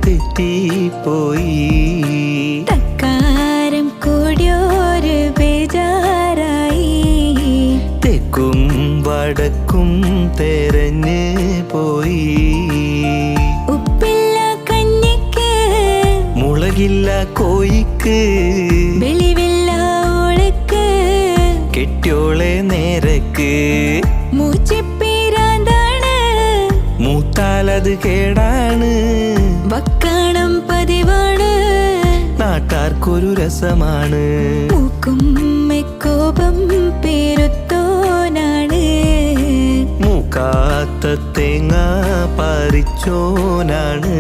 തെറ്റിപ്പോയി. തക്കാരം കൂടിയൊരു ബേജാറായി. തെക്കും വടക്കും തെരഞ്ഞ് പോയി. ഉപ്പില്ല കഞ്ഞിക്ക് മുളകില്ല കോയിക്ക് വെളിവില്ല ഓളക്ക് കെട്ടിയോളെ നേരക്ക്. മൂച്ചിപ്പീരാന്താണ് മൂത്താലത് കേടാണ്. വക്കാണം പതിവാണ് നാട്ടാർക്കൊരു രസമാണ്. മൂക്കും മെക്കോപം പേരുത്തോനാണ്. മൂക്കാത്ത തേങ്ങ പറിച്ചോനാണ്.